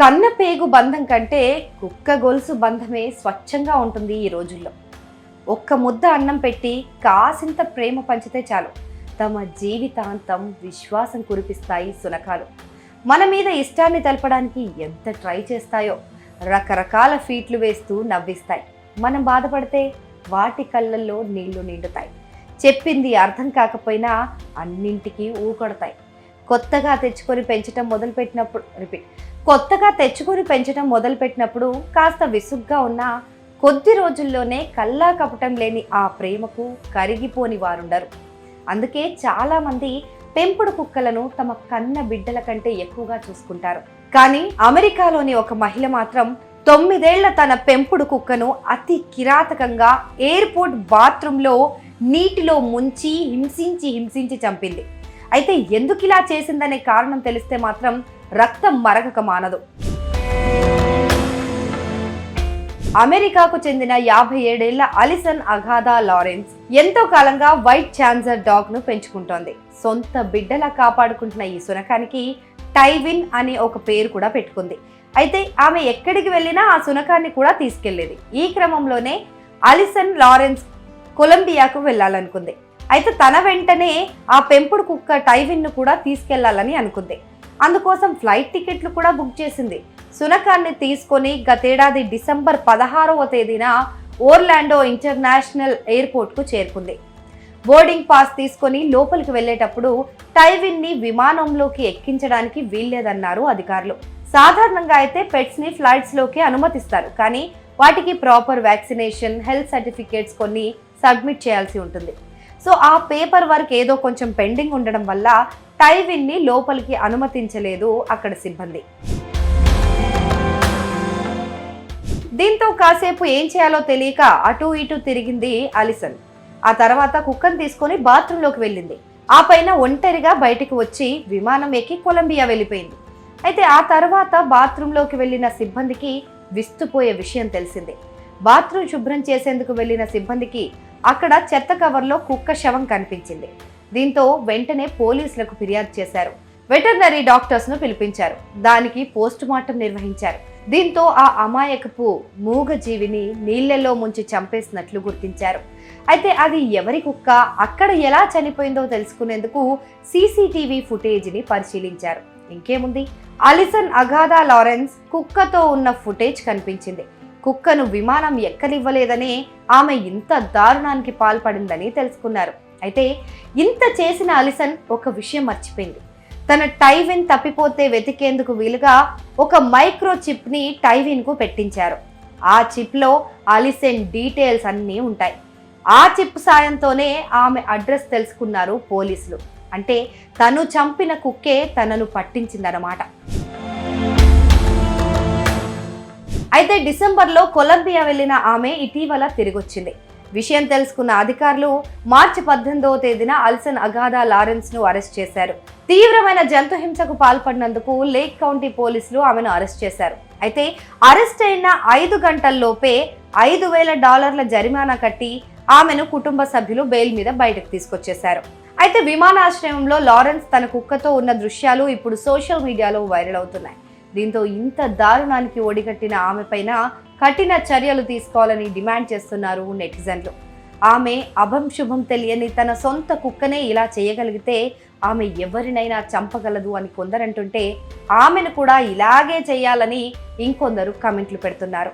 కన్న పేగు బంధం కంటే కుక్క గొలుసు బంధమే స్వచ్ఛంగా ఉంటుంది ఈ రోజుల్లో. ఒక్క ముద్ద అన్నం పెట్టి కాసింత ప్రేమ పంచితే చాలు తమ జీవితాంతం విశ్వాసం కురిపిస్తాయి శునకాలు. మన మీద ఇష్టాన్ని తెలపడానికి ఎంత ట్రై చేస్తాయో, రకరకాల ఫీట్లు వేస్తూ నవ్విస్తాయి. మనం బాధపడితే వాటి కళ్ళల్లో నీళ్లు నిండుతాయి. చెప్పింది అర్థం కాకపోయినా అన్నింటికీ ఊకొడతాయి. కొత్తగా తెచ్చుకొని పెంచడం మొదలుపెట్టినప్పుడు కాస్త విసుగ్గా ఉన్న కొద్ది రోజుల్లోనే కల్లా కపటం లేని ఆ ప్రేమకు కరిగిపోని వారుండరు. అందుకే చాలామంది పెంపుడు కుక్కలను తమ కన్న బిడ్డల కంటే ఎక్కువగా చూసుకుంటారు. కానీ అమెరికాలోని ఒక మహిళ మాత్రం 9 ఏళ్ల తన పెంపుడు కుక్కను అతి కిరాతకంగా ఎయిర్పోర్ట్ బాత్రూంలో నీటిలో ముంచి హింసించి చంపింది. అయితే ఎందుకు ఇలా చేసిందనే కారణం తెలిస్తే మాత్రం రక్తం మరగక మానదు. అమెరికాకు చెందిన 57 ఏళ్ల అలిసన్ అగాదా లారెన్స్ ఎంతో కాలంగా వైట్ ఛాన్సర్ డాగ్ ను పెంచుకుంటోంది. సొంత బిడ్డలా కాపాడుకుంటున్న ఈ శునకానికి టైవిన్ అనే ఒక పేరు కూడా పెట్టుకుంది. అయితే ఆమె ఎక్కడికి వెళ్ళినా ఆ శునకాన్ని కూడా తీసుకెళ్లేది. ఈ క్రమంలోనే అలిసన్ లారెన్స్ కొలంబియాకు వెళ్ళాలనుకుంది. అయితే తన వెంటనే ఆ పెంపుడు కుక్క టైవిన్ ను కూడా తీసుకెళ్లాలని అనుకుంది. అందుకోసం ఫ్లైట్ టికెట్లు కూడా బుక్ చేసింది. శునకాన్ని తీసుకొని గతేడాది డిసెంబర్ 16వ తేదీన ఓర్లాండో ఇంటర్నేషనల్ ఎయిర్పోర్ట్ కు చేరుకుంది. బోర్డింగ్ పాస్ తీసుకొని లోపలికి వెళ్లేటప్పుడు టైవిన్ ని విమానంలోకి ఎక్కించడానికి వీల్లేదన్నారు అధికారులు. సాధారణంగా అయితే పెట్స్ ని ఫ్లైట్స్ లోకి అనుమతిస్తారు, కానీ వాటికి ప్రాపర్ వ్యాక్సినేషన్, హెల్త్ సర్టిఫికేట్స్ కొన్ని సబ్మిట్ చేయాల్సి ఉంటుంది. సో ఆ పేపర్ వర్క్ ఏదో కొంచెం పెండింగ్ ఉండడం వల్ల టైవిన్ ని లోపలికి అనుమతించలేదు అక్కడ సిబ్బంది. దీంతో కాసేపు ఏం చేయాలో తెలియక అటు ఇటు తిరిగింది అలిసన్. ఆ తర్వాత కుక్కను తీసుకొని బాత్రూంలోకి వెళ్ళింది. ఆ పైన ఒంటరిగా బయటికి వచ్చి విమానం ఎక్కి కొలంబియా వెళ్ళిపోయింది. అయితే ఆ తర్వాత బాత్రూంలోకి వెళ్ళిన సిబ్బందికి విస్తుపోయే విషయం తెలిసింది. బాత్రూం శుభ్రం చేసేందుకు వెళ్ళిన సిబ్బందికి అక్కడ చెత్త కవర్లో కుక్క శవం కనిపించింది. దీంతో వెంటనే పోలీసులకు ఫిర్యాదు చేశారు. వెటర్నరీ డాక్టర్స్ ను పిలిపించారు. దానికి పోస్ట్ మార్టం నిర్వహించారు. దీంతో ఆ అమాయకపు మూగ జీవిని నీళ్లలో ముంచి చంపేసినట్లు గుర్తించారు. అయితే అది ఎవరి కుక్క, అక్కడ ఎలా చనిపోయిందో తెలుసుకునేందుకు సీసీటీవీ ఫుటేజ్ ని పరిశీలించారు. ఇంకేముంది, అలిసన్ అగాదా లారెన్స్ కుక్కతో ఉన్న ఫుటేజ్ కనిపించింది. కుక్కను విమానం ఎక్కనివ్వలేదని ఆమె ఇంత దారుణానికి పాల్పడిందని తెలుసుకున్నారు. అయితే ఇంత చేసిన అలిసన్ ఒక విషయం మర్చిపోయింది. తన టైవిన్ తప్పిపోతే వెతికేందుకు వీలుగా ఒక మైక్రో చిప్ ని టైవిన్ కు పెట్టించారు. ఆ చిప్ లో అలిసన్ డీటెయిల్స్ అన్నీ ఉంటాయి. ఆ చిప్ సాయంతోనే ఆమె అడ్రస్ తెలుసుకున్నారు పోలీసులు. అంటే తను చంపిన కుక్కే తనను పట్టించిందన్నమాట. అయితే డిసెంబర్లో కొలంబియా వెళ్లిన ఆమె ఇటీవల తిరిగొచ్చింది. విషయం తెలుసుకున్న అధికారులు మార్చి 18వ తేదీన అలిసన్ అగాదా లారెన్స్ ను అరెస్ట్ చేశారు. తీవ్రమైన జంతు హింసకు పాల్పడినందుకు లేక్ కౌంటీ పోలీసులు ఆమెను అరెస్ట్ చేశారు. అయితే అరెస్ట్ అయిన 5 గంటల్లోపే $5,000 జరిమానా కట్టి ఆమెను కుటుంబ సభ్యులు బెయిల్ మీద బయటకు తీసుకొచ్చేశారు. అయితే విమానాశ్రయంలో లారెన్స్ తన కుక్కతో ఉన్న దృశ్యాలు ఇప్పుడు సోషల్ మీడియాలో వైరల్ అవుతున్నాయి. దీంతో ఇంత దారుణానికి ఒడిగట్టిన ఆమె పైన కఠిన చర్యలు తీసుకోవాలని డిమాండ్ చేస్తున్నారు నెటిజన్లు. ఆమె అభం శుభం తెలియని తన సొంత కుక్కనే ఇలా చేయగలిగితే ఆమె ఎవరినైనా చంపగలదు అని కొందరంటుంటే, ఆమెను కూడా ఇలాగే చేయాలని ఇంకొందరు కామెంట్లు పెడుతున్నారు.